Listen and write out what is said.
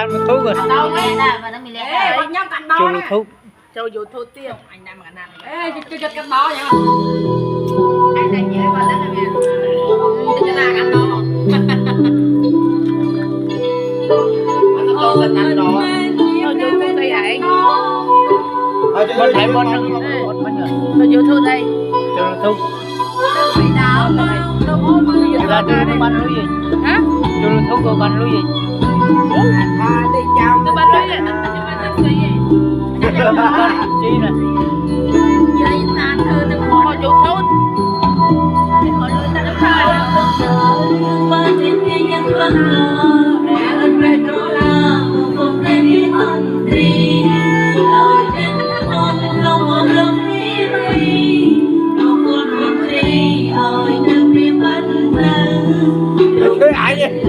cắn một thuốc rồi đâu mấy nè mà nó mình lấy nhau cắn đó cho nè thuốc cho YouTube tiếp anh nam mà nam ê cho cắn đó vậy anh này nhớ vào đó nè cho ra cắn đó cho cắn đó cho YouTube đây hả con thấy con cho YouTube đây cho thuốc bị đau chúng ta cho nó bắn lưới gì hả cho thuốc cô bắn lưới gì đi chào tôi bắn lưới chi nè vậy ta thưa tôi có YouTube để họ lưới ta nó phải cái ai vậy